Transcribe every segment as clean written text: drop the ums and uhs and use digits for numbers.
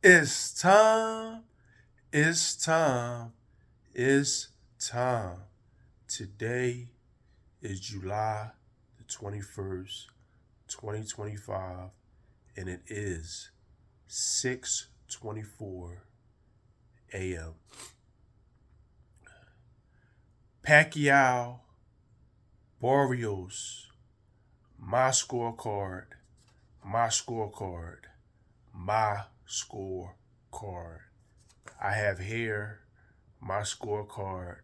It's time. It's time. It's time. Today is July the 21st, 2025, and it is 6:24 a.m. Pacquiao, Barrios, my scorecard, my scorecard, my scorecard. I have here my scorecard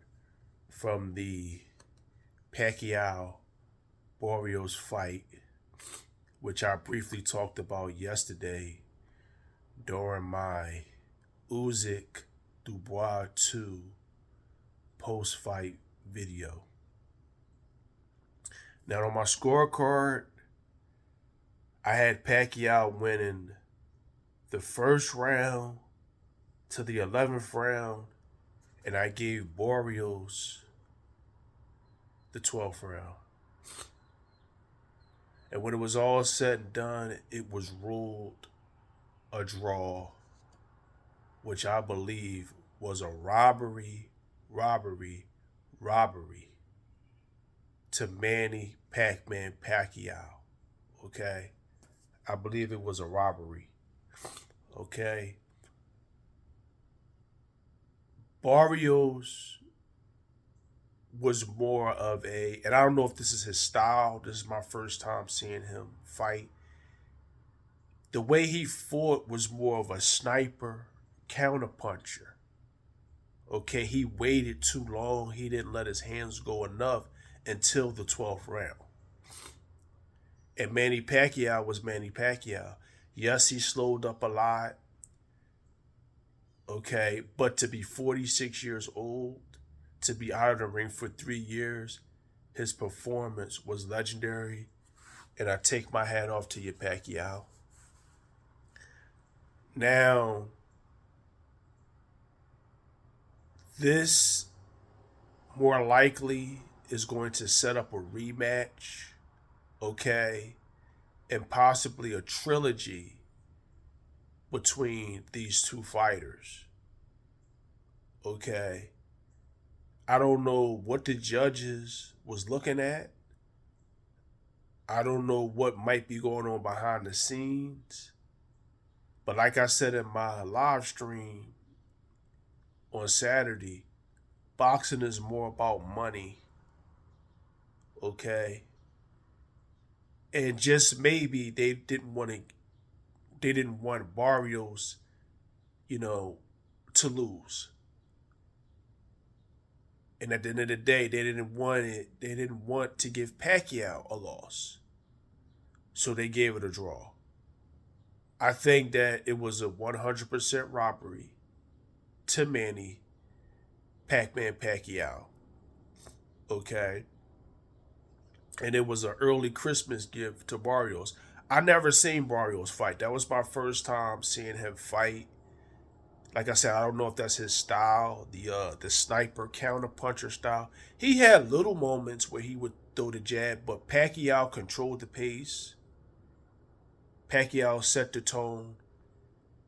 from the Pacquiao Barrios fight, which I briefly talked about yesterday during my Usyk Dubois 2 post fight video. Now, on my scorecard, I had Pacquiao winning the first round to the 11th round, and I gave Barrios the 12th round. And when it was all said and done, it was ruled a draw, which I believe was a robbery, robbery to Manny Pac-Man Pacquiao. Okay? I believe it was a robbery. Okay? Barrios was more of a, and I don't know if this is his style. This is my first time seeing him fight. The way he fought was more of a sniper, counterpuncher. Okay, he waited too long. He didn't let his hands go enough until the 12th round. And Manny Pacquiao was Manny Pacquiao. Yes, he slowed up a lot. Okay, but to be 46 years old, to be out of the ring for 3 years, his performance was legendary. And I take my hat off to you, Pacquiao. Now, this more likely is going to set up a rematch, okay, and possibly a trilogy between these two fighters, okay. I don't know what the judges was looking at. I don't know what might be going on behind the scenes. But like I said in my live stream on Saturday, boxing is more about money, okay? And just maybe they didn't want Barrios, you know, to lose. And at the end of the day, they didn't want to give Pacquiao a loss. So they gave it a draw. I think that it was a 100% robbery to Manny Pac-Man Pacquiao. Okay. And it was an early Christmas gift to Barrios. I never seen Barrios fight. That was my first time seeing him fight. Like I said, I don't know if that's his style, the sniper counter puncher style. He had little moments where he would throw the jab, but Pacquiao controlled the pace. Pacquiao set the tone.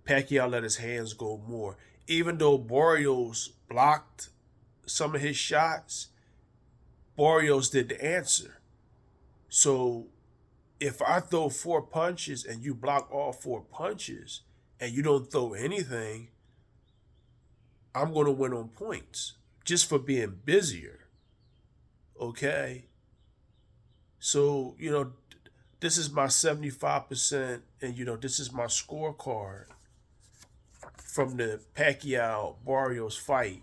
Pacquiao let his hands go more. Even though Barrios blocked some of his shots, Barrios did the answer. So if I throw four punches and you block all four punches and you don't throw anything, I'm going to win on points just for being busier. Okay. So, this is my 75%, and, this is my scorecard from the Pacquiao Barrios fight.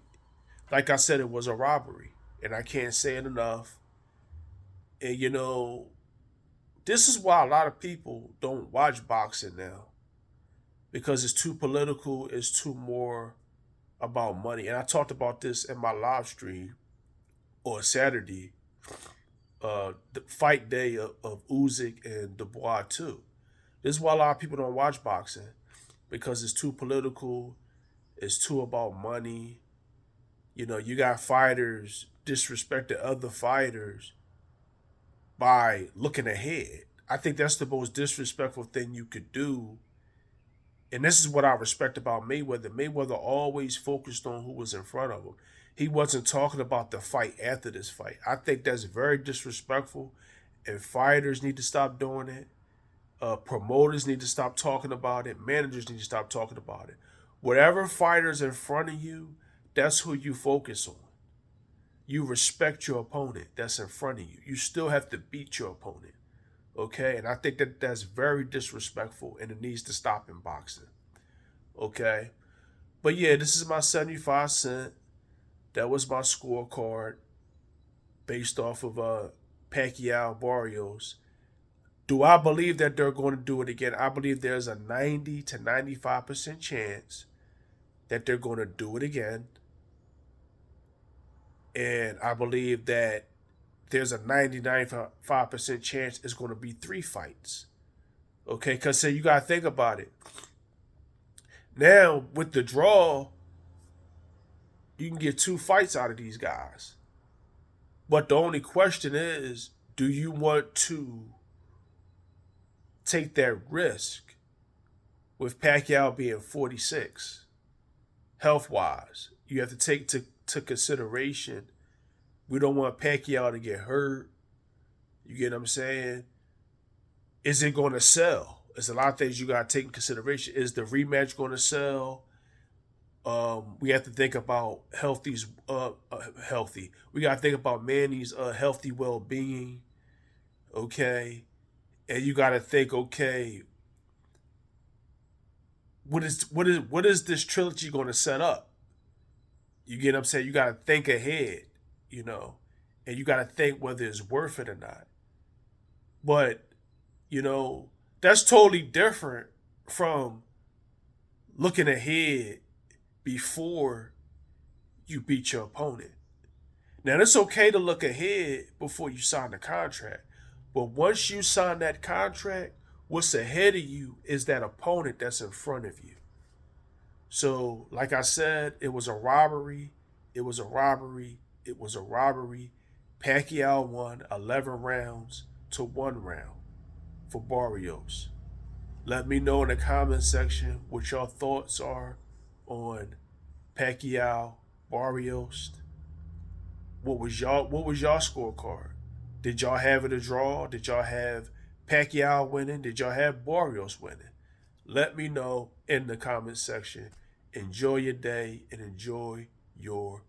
Like I said, it was a robbery, and I can't say it enough. And, this is why a lot of people don't watch boxing now because it's too political, it's too more about money. And I talked about this in my live stream on Saturday, the fight day of Usyk and Dubois too. This is why a lot of people don't watch boxing because it's too political, it's too about money. You got fighters disrespecting other fighters by looking ahead. I think that's the most disrespectful thing you could do And this is what I respect about Mayweather. Mayweather always focused on who was in front of him. He wasn't talking about the fight after this fight. I think that's very disrespectful, and fighters need to stop doing it. Promoters need to stop talking about it. Managers need to stop talking about it. Whatever fighter's in front of you, that's who you focus on. You respect your opponent that's in front of you. You still have to beat your opponent. Okay? And I think that that's very disrespectful and it needs to stop in boxing. Okay? But yeah, this is my 75 cent. That was my scorecard based off of Pacquiao Barrios. Do I believe that they're going to do it again? I believe there's a 90 to 95% chance that they're going to do it again. And I believe that there's a 90-95% chance it's going to be 3 fights. Okay, because you got to think about it. Now, with the draw, you can get 2 fights out of these guys. But the only question is, do you want to take that risk with Pacquiao being 46 health wise? You have to take to consideration, we don't want Pacquiao to get hurt. You get what I'm saying? Is it going to sell? There's a lot of things you got to take in consideration. Is the rematch going to sell? We have to think about healthy. We got to think about Manny's healthy well-being. Okay, and you got to think, okay, what is this trilogy going to set up? You get what I'm saying? You got to think ahead, you know, and you got to think whether it's worth it or not. But that's totally different from looking ahead before you beat your opponent. Now, it's okay to look ahead before you sign the contract. But once you sign that contract, what's ahead of you is that opponent that's in front of you. So, like I said, it was a robbery. It was a robbery. It was a robbery. Pacquiao won 11 rounds to 1 round for Barrios. Let me know in the comment section what your thoughts are on Pacquiao Barrios. What was y'all scorecard? Did y'all have it a draw? Did y'all have Pacquiao winning? Did y'all have Barrios winning? Let me know in the comment section. Enjoy your day and enjoy your